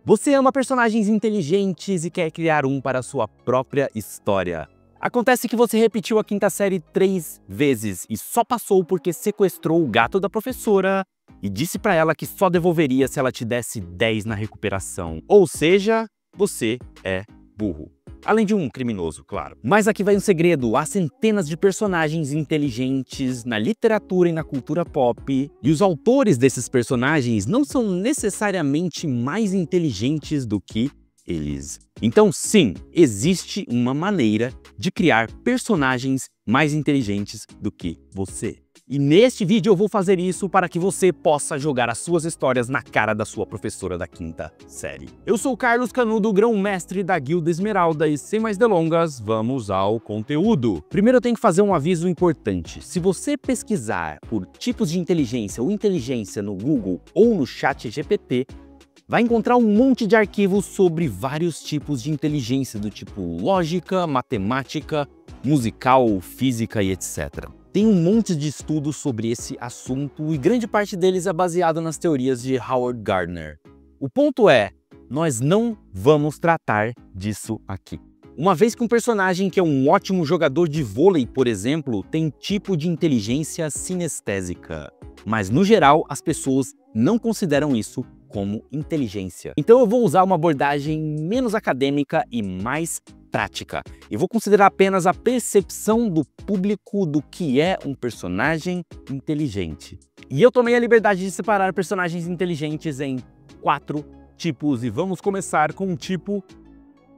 Você ama personagens inteligentes e quer criar um para a sua própria história. Acontece que você repetiu a quinta série 3 vezes e só passou porque sequestrou o gato da professora e disse pra ela que só devolveria se ela te desse 10 na recuperação. Ou seja, você é burro. Além de um criminoso, claro. Mas aqui vai um segredo, há centenas de personagens inteligentes na literatura e na cultura pop, e os autores desses personagens não são necessariamente mais inteligentes do que eles. Então sim, existe uma maneira de criar personagens mais inteligentes do que você. E neste vídeo eu vou fazer isso para que você possa jogar as suas histórias na cara da sua professora da quinta série. Eu sou o Carlos Canudo, grão-mestre da Guilda Esmeralda e sem mais delongas, vamos ao conteúdo. Primeiro eu tenho que fazer um aviso importante. Se você pesquisar por tipos de inteligência ou inteligência no Google ou no ChatGPT, vai encontrar um monte de arquivos sobre vários tipos de inteligência, do tipo lógica, matemática, musical, física e etc. Tem um monte de estudos sobre esse assunto e grande parte deles é baseado nas teorias de Howard Gardner. O ponto é, nós não vamos tratar disso aqui. Uma vez que um personagem que é um ótimo jogador de vôlei, por exemplo, tem tipo de inteligência sinestésica. Mas no geral, as pessoas não consideram isso como inteligência. Então eu vou usar uma abordagem menos acadêmica e mais prática. Eu vou considerar apenas a percepção do público do que é um personagem inteligente. E eu tomei a liberdade de separar personagens inteligentes em 4 tipos e vamos começar com o tipo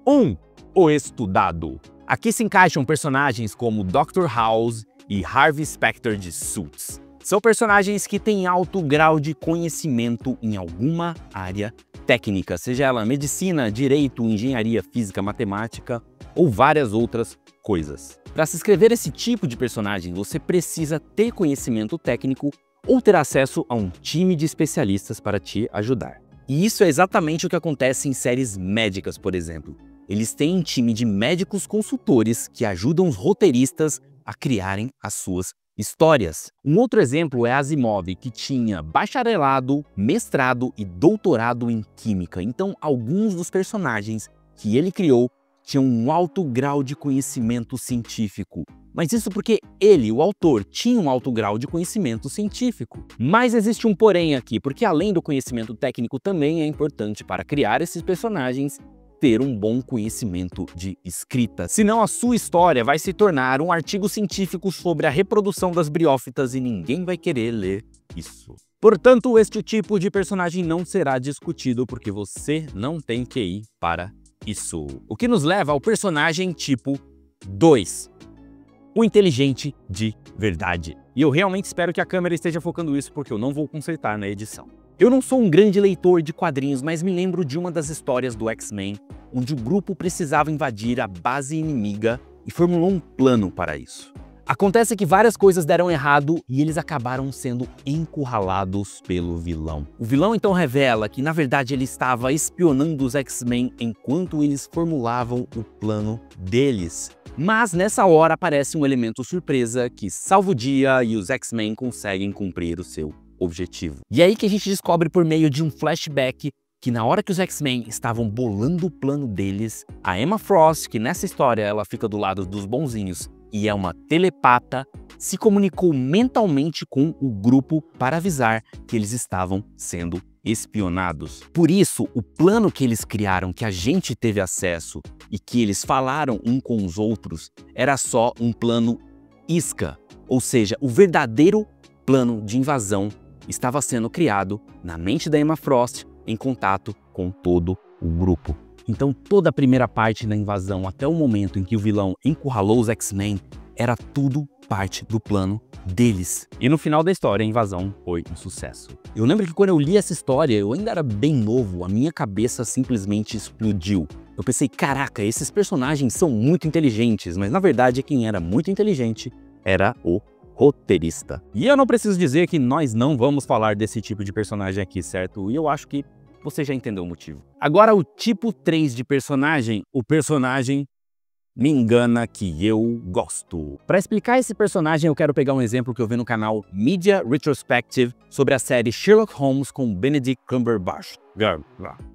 1, o estudado. Aqui se encaixam personagens como Dr. House e Harvey Specter de Suits. São personagens que têm alto grau de conhecimento em alguma área técnica, seja ela medicina, direito, engenharia, física, matemática ou várias outras coisas. Para se escrever esse tipo de personagem, você precisa ter conhecimento técnico ou ter acesso a um time de especialistas para te ajudar. E isso é exatamente o que acontece em séries médicas, por exemplo. Eles têm um time de médicos consultores que ajudam os roteiristas a criarem as suas histórias. Um outro exemplo é Asimov, que tinha bacharelado, mestrado e doutorado em química. Então, alguns dos personagens que ele criou tinham um alto grau de conhecimento científico. Mas isso porque ele, o autor, tinha um alto grau de conhecimento científico. Mas existe um porém aqui, porque além do conhecimento técnico também é importante para criar esses personagens ter um bom conhecimento de escrita. Senão a sua história vai se tornar um artigo científico sobre a reprodução das briófitas e ninguém vai querer ler isso. Portanto, este tipo de personagem não será discutido porque você não tem QI para isso. O que nos leva ao personagem tipo 2. O inteligente de verdade. E eu realmente espero que a câmera esteja focando isso porque eu não vou consertar na edição. Eu não sou um grande leitor de quadrinhos, mas me lembro de uma das histórias do X-Men, onde o grupo precisava invadir a base inimiga e formulou um plano para isso. Acontece que várias coisas deram errado e eles acabaram sendo encurralados pelo vilão. O vilão então revela que, na verdade, ele estava espionando os X-Men enquanto eles formulavam o plano deles. Mas nessa hora aparece um elemento surpresa que salva o dia e os X-Men conseguem cumprir o seu objetivo. E é aí que a gente descobre por meio de um flashback que na hora que os X-Men estavam bolando o plano deles, a Emma Frost, que nessa história ela fica do lado dos bonzinhos e é uma telepata, se comunicou mentalmente com o grupo para avisar que eles estavam sendo espionados. Por isso, o plano que eles criaram, que a gente teve acesso e que eles falaram um com os outros, era só um plano isca, ou seja, o verdadeiro plano de invasão estava sendo criado na mente da Emma Frost em contato com todo o grupo. Então toda a primeira parte da invasão até o momento em que o vilão encurralou os X-Men era tudo parte do plano deles. E no final da história a invasão foi um sucesso. Eu lembro que quando eu li essa história eu ainda era bem novo, a minha cabeça simplesmente explodiu. Eu pensei, caraca, esses personagens são muito inteligentes, mas na verdade quem era muito inteligente era o roteirista. E eu não preciso dizer que nós não vamos falar desse tipo de personagem aqui, certo? E eu acho que você já entendeu o motivo. Agora o tipo 3 de personagem, o personagem Me engana que eu gosto. Para explicar esse personagem, eu quero pegar um exemplo que eu vi no canal Media Retrospective sobre a série Sherlock Holmes com Benedict Cumberbatch. Eu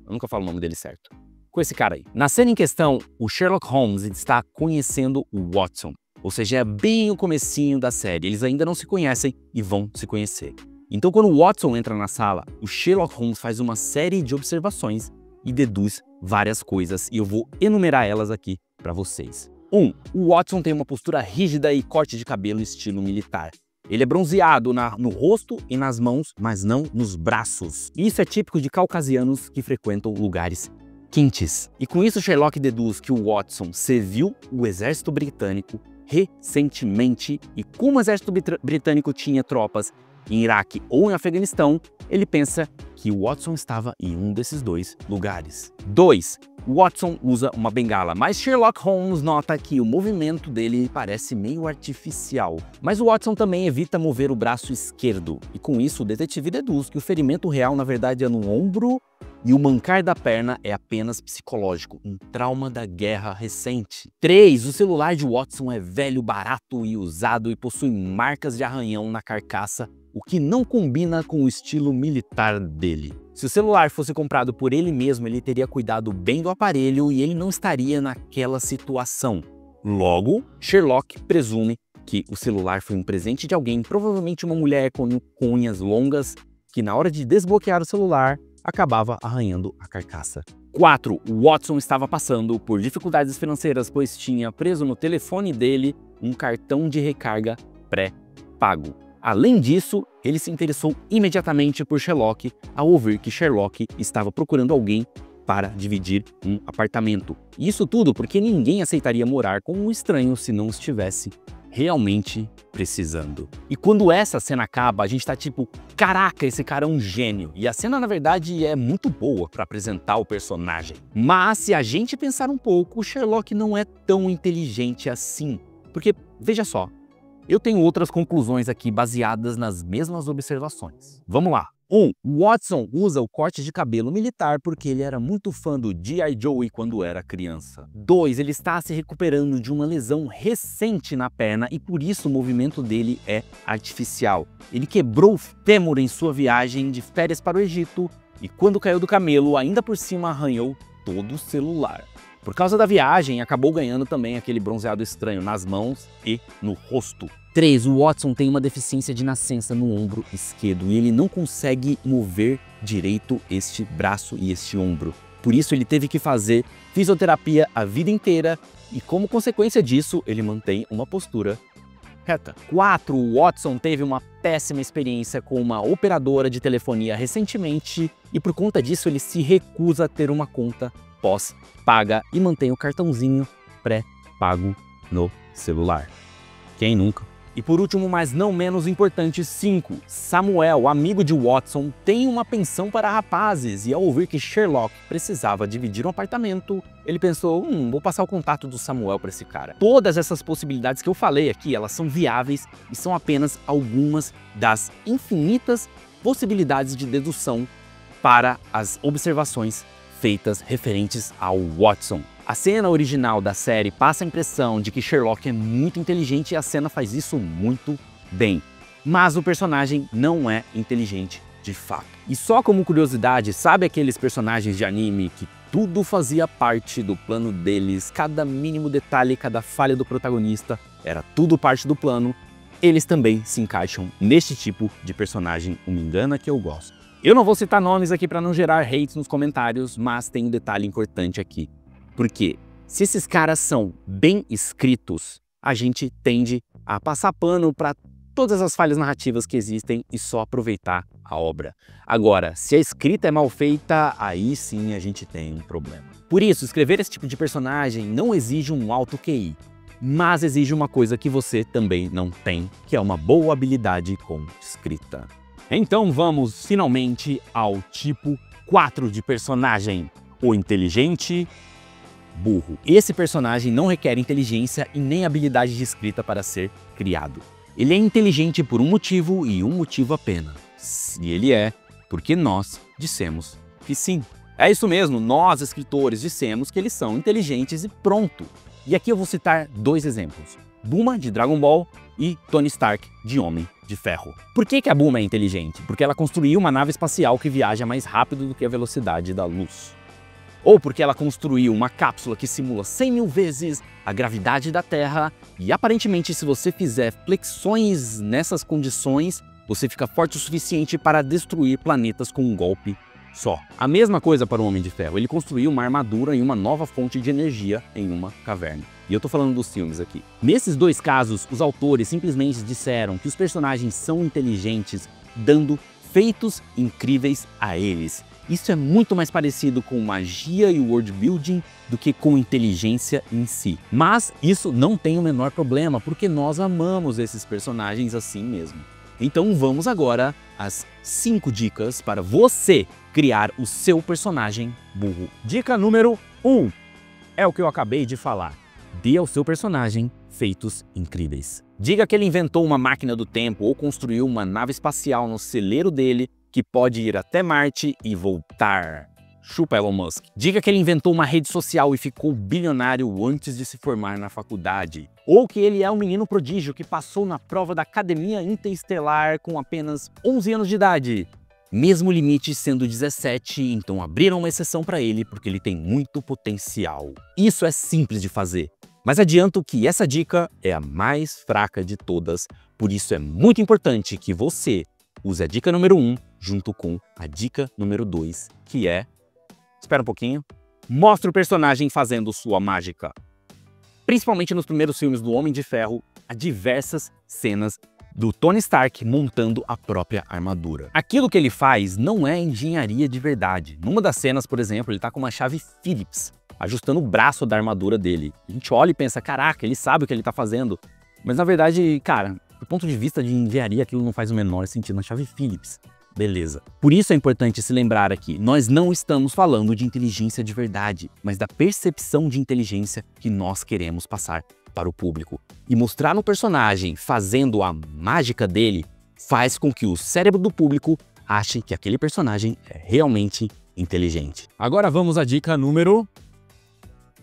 nunca falo o nome dele certo. Com esse cara aí. Na cena em questão, o Sherlock Holmes está conhecendo o Watson. Ou seja, é bem o comecinho da série. Eles ainda não se conhecem e vão se conhecer. Então, quando o Watson entra na sala, o Sherlock Holmes faz uma série de observações e deduz várias coisas. E eu vou enumerar elas aqui para vocês. 1. O Watson tem uma postura rígida e corte de cabelo estilo militar. Ele é bronzeado no rosto e nas mãos, mas não nos braços. Isso é típico de caucasianos que frequentam lugares quentes. E com isso, Sherlock deduz que o Watson serviu o exército britânico recentemente, e como o exército britânico tinha tropas em Iraque ou em Afeganistão, ele pensa que o Watson estava em um desses dois lugares. 2. Watson usa uma bengala, mas Sherlock Holmes nota que o movimento dele parece meio artificial. Mas o Watson também evita mover o braço esquerdo, e com isso o detetive deduz que o ferimento real na verdade é no ombro e o mancar da perna é apenas psicológico, um trauma da guerra recente. 3. O celular de Watson é velho, barato e usado e possui marcas de arranhão na carcaça, o que não combina com o estilo militar dele. Se o celular fosse comprado por ele mesmo, ele teria cuidado bem do aparelho e ele não estaria naquela situação. Logo, Sherlock presume que o celular foi um presente de alguém, provavelmente uma mulher com unhas longas, que na hora de desbloquear o celular, acabava arranhando a carcaça. 4. O Watson estava passando por dificuldades financeiras, pois tinha preso no telefone dele um cartão de recarga pré-pago. Além disso, ele se interessou imediatamente por Sherlock ao ouvir que Sherlock estava procurando alguém para dividir um apartamento. Isso tudo porque ninguém aceitaria morar com um estranho se não estivesse realmente precisando. E quando essa cena acaba, a gente tá tipo, caraca, esse cara é um gênio. E a cena, na verdade, é muito boa para apresentar o personagem. Mas se a gente pensar um pouco, o Sherlock não é tão inteligente assim. Porque, veja só, eu tenho outras conclusões aqui baseadas nas mesmas observações. Vamos lá. 1. Watson usa o corte de cabelo militar porque ele era muito fã do G.I. Joe quando era criança. 2. Ele está se recuperando de uma lesão recente na perna e por isso o movimento dele é artificial. Ele quebrou o fêmur em sua viagem de férias para o Egito e quando caiu do camelo, ainda por cima arranhou todo o celular. Por causa da viagem, acabou ganhando também aquele bronzeado estranho nas mãos e no rosto. 3. O Watson tem uma deficiência de nascença no ombro esquerdo e ele não consegue mover direito este braço e este ombro. Por isso ele teve que fazer fisioterapia a vida inteira e como consequência disso, ele mantém uma postura reta. 4. O Watson teve uma péssima experiência com uma operadora de telefonia recentemente e por conta disso ele se recusa a ter uma conta pós-paga e mantém o cartãozinho pré-pago no celular. Quem nunca? E por último, mas não menos importante, 5. Samuel, amigo de Watson, tem uma pensão para rapazes e ao ouvir que Sherlock precisava dividir um apartamento, ele pensou, vou passar o contato do Samuel para esse cara. Todas essas possibilidades que eu falei aqui, elas são viáveis e são apenas algumas das infinitas possibilidades de dedução para as observações feitas referentes ao Watson. A cena original da série passa a impressão de que Sherlock é muito inteligente e a cena faz isso muito bem. Mas o personagem não é inteligente de fato. E só como curiosidade, sabe aqueles personagens de anime que tudo fazia parte do plano deles, cada mínimo detalhe, cada falha do protagonista, era tudo parte do plano? Eles também se encaixam neste tipo de personagem, me engana que eu gosto. Eu não vou citar nomes aqui para não gerar hates nos comentários, mas tem um detalhe importante aqui. Porque se esses caras são bem escritos, a gente tende a passar pano para todas as falhas narrativas que existem e só aproveitar a obra. Agora, se a escrita é mal feita, aí sim a gente tem um problema. Por isso, escrever esse tipo de personagem não exige um alto QI, mas exige uma coisa que você também não tem, que é uma boa habilidade com escrita. Então vamos finalmente ao tipo 4 de personagem, o inteligente burro. Esse personagem não requer inteligência e nem habilidade de escrita para ser criado. Ele é inteligente por um motivo e um motivo apenas. E ele é porque nós dissemos que sim. É isso mesmo, nós escritores dissemos que eles são inteligentes e pronto. E aqui eu vou citar dois exemplos. Bulma, de Dragon Ball, e Tony Stark, de Homem de Ferro. Por que a Bulma é inteligente? Porque ela construiu uma nave espacial que viaja mais rápido do que a velocidade da luz. Ou porque ela construiu uma cápsula que simula 100.000 vezes a gravidade da Terra e aparentemente se você fizer flexões nessas condições, você fica forte o suficiente para destruir planetas com um golpe só. A mesma coisa para o Homem de Ferro, ele construiu uma armadura e uma nova fonte de energia em uma caverna. E eu tô falando dos filmes aqui. Nesses dois casos, os autores simplesmente disseram que os personagens são inteligentes, dando feitos incríveis a eles. Isso é muito mais parecido com magia e world building do que com inteligência em si. Mas isso não tem o menor problema, porque nós amamos esses personagens assim mesmo. Então vamos agora às 5 dicas para você criar o seu personagem burro. Dica número 1 é o que eu acabei de falar. Dê ao seu personagem feitos incríveis. Diga que ele inventou uma máquina do tempo ou construiu uma nave espacial no celeiro dele que pode ir até Marte e voltar. Chupa Elon Musk. Diga que ele inventou uma rede social e ficou bilionário antes de se formar na faculdade. Ou que ele é um menino prodígio que passou na prova da Academia Interestelar com apenas 11 anos de idade. Mesmo limite sendo 17, então abriram uma exceção para ele porque ele tem muito potencial. Isso é simples de fazer. Mas adianto que essa dica é a mais fraca de todas, por isso é muito importante que você use a dica número 1 junto com a dica número 2, que é... Espera um pouquinho. Mostre o personagem fazendo sua mágica. Principalmente nos primeiros filmes do Homem de Ferro, há diversas cenas do Tony Stark montando a própria armadura. Aquilo que ele faz não é engenharia de verdade. Numa das cenas, por exemplo, ele tá com uma chave Phillips, ajustando o braço da armadura dele. A gente olha e pensa, caraca, ele sabe o que ele tá fazendo. Mas na verdade, cara, do ponto de vista de engenharia, aquilo não faz o menor sentido. Uma chave Phillips. Beleza. Por isso é importante se lembrar aqui, nós não estamos falando de inteligência de verdade, mas da percepção de inteligência que nós queremos passar para o público. E mostrar no personagem fazendo a mágica dele faz com que o cérebro do público ache que aquele personagem é realmente inteligente. Agora vamos à dica número...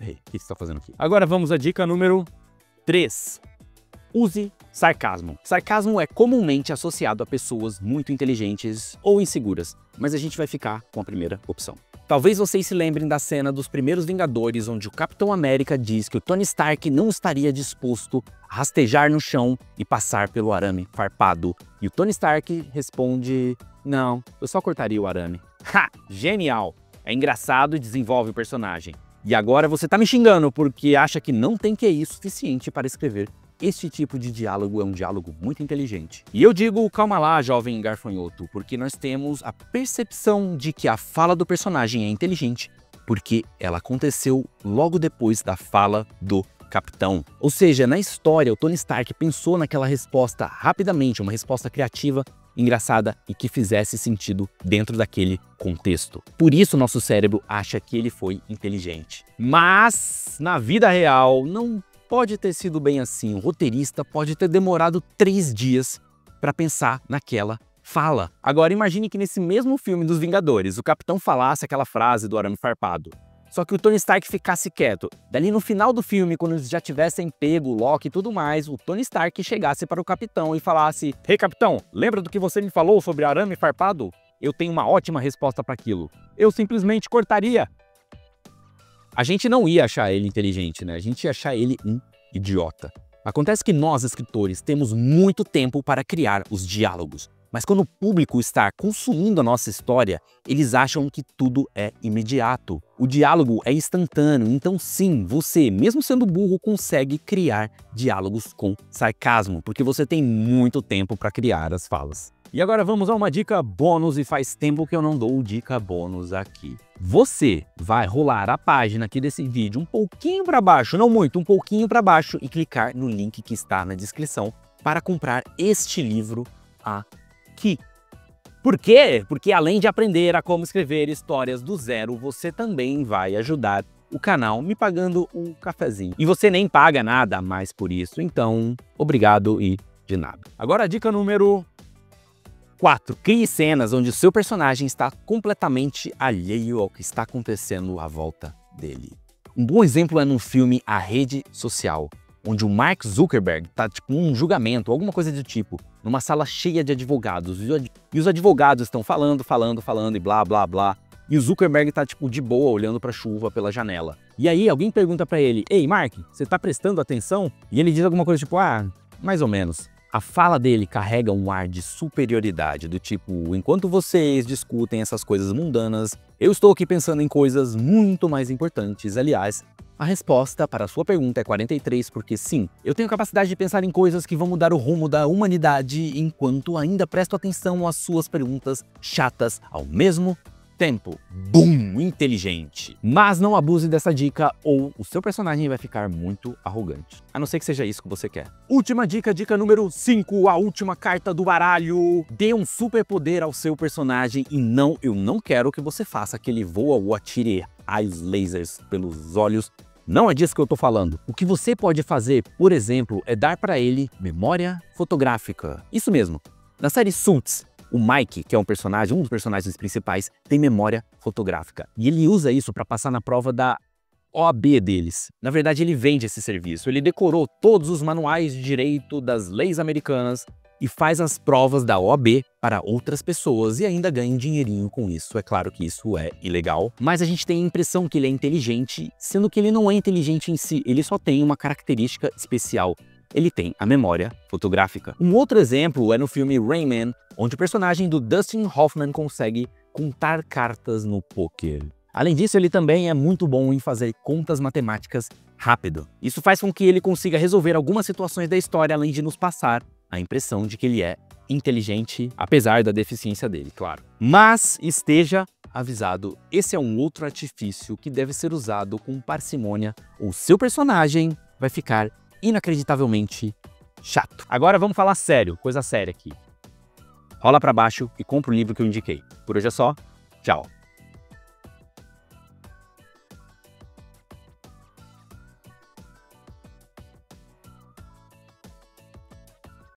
Ei, o que você está fazendo aqui? Agora vamos à dica número 3. Use sarcasmo. Sarcasmo é comumente associado a pessoas muito inteligentes ou inseguras, mas a gente vai ficar com a primeira opção. Talvez vocês se lembrem da cena dos primeiros Vingadores, onde o Capitão América diz que o Tony Stark não estaria disposto a rastejar no chão e passar pelo arame farpado. E o Tony Stark responde, não, eu só cortaria o arame. Ha! Genial! É engraçado e desenvolve o personagem. E agora você tá me xingando porque acha que não tem QI suficiente para escrever. Este tipo de diálogo é um diálogo muito inteligente. E eu digo, calma lá, jovem garfanhoto, porque nós temos a percepção de que a fala do personagem é inteligente, porque ela aconteceu logo depois da fala do capitão. Ou seja, na história, o Tony Stark pensou naquela resposta rapidamente, uma resposta criativa, engraçada e que fizesse sentido dentro daquele contexto. Por isso nosso cérebro acha que ele foi inteligente. Mas, na vida real, não pode ter sido bem assim. O roteirista pode ter demorado 3 dias para pensar naquela fala. Agora imagine que nesse mesmo filme dos Vingadores, o Capitão falasse aquela frase do arame farpado. Só que o Tony Stark ficasse quieto. Dali no final do filme, quando eles já tivessem pego o Loki e tudo mais, o Tony Stark chegasse para o Capitão e falasse: "Ei, Capitão, lembra do que você me falou sobre arame farpado? Eu tenho uma ótima resposta para aquilo. Eu simplesmente cortaria." A gente não ia achar ele inteligente, né? A gente ia achar ele um idiota. Acontece que nós, escritores, temos muito tempo para criar os diálogos. Mas quando o público está consumindo a nossa história, eles acham que tudo é imediato. O diálogo é instantâneo, então sim, você, mesmo sendo burro, consegue criar diálogos com sarcasmo, porque você tem muito tempo para criar as falas. E agora vamos a uma dica bônus, e faz tempo que eu não dou dica bônus aqui. Você vai rolar a página aqui desse vídeo um pouquinho para baixo, não muito, um pouquinho para baixo, e clicar no link que está na descrição para comprar este livro aqui. Por quê? Porque além de aprender a como escrever histórias do zero, você também vai ajudar o canal me pagando um cafezinho. E você nem paga nada a mais por isso, então obrigado e de nada. Agora a dica número 4. Crie cenas onde o seu personagem está completamente alheio ao que está acontecendo à volta dele. Um bom exemplo é no filme A Rede Social, onde o Mark Zuckerberg tá tipo num julgamento, alguma coisa do tipo, numa sala cheia de advogados, e os advogados estão falando e blá blá blá, e o Zuckerberg tá tipo de boa olhando pra chuva pela janela. E aí alguém pergunta pra ele: "Ei, Mark, você tá prestando atenção?" E ele diz alguma coisa tipo: "Ah, mais ou menos." A fala dele carrega um ar de superioridade, do tipo: enquanto vocês discutem essas coisas mundanas, eu estou aqui pensando em coisas muito mais importantes. Aliás, a resposta para a sua pergunta é 43, porque sim, eu tenho capacidade de pensar em coisas que vão mudar o rumo da humanidade enquanto ainda presto atenção às suas perguntas chatas ao mesmo tempo. Bum! Inteligente. Mas não abuse dessa dica ou o seu personagem vai ficar muito arrogante. A não ser que seja isso que você quer. Última dica, dica número 5, a última carta do baralho. Dê um superpoder ao seu personagem e não, eu não quero que você faça que ele voa ou atire raios lasers pelos olhos. Não é disso que eu tô falando. O que você pode fazer, por exemplo, é dar para ele memória fotográfica. Isso mesmo. Na série Suits, o Mike, que é um dos personagens principais, tem memória fotográfica. E ele usa isso para passar na prova da OAB deles. Na verdade, ele vende esse serviço. Ele decorou todos os manuais de direito das leis americanas e faz as provas da OAB para outras pessoas e ainda ganha um dinheirinho com isso. É claro que isso é ilegal, mas a gente tem a impressão que ele é inteligente, sendo que ele não é inteligente em si, ele só tem uma característica especial. Ele tem a memória fotográfica. Um outro exemplo é no filme Rain Man, onde o personagem do Dustin Hoffman consegue contar cartas no poker. Além disso, ele também é muito bom em fazer contas matemáticas rápido. Isso faz com que ele consiga resolver algumas situações da história, além de nos passar a impressão de que ele é inteligente, apesar da deficiência dele, claro. Mas esteja avisado, esse é um outro artifício que deve ser usado com parcimônia, ou seu personagem vai ficar inacreditavelmente chato. Agora vamos falar sério, coisa séria aqui. Rola pra baixo e compra o livro que eu indiquei. Por hoje é só, tchau!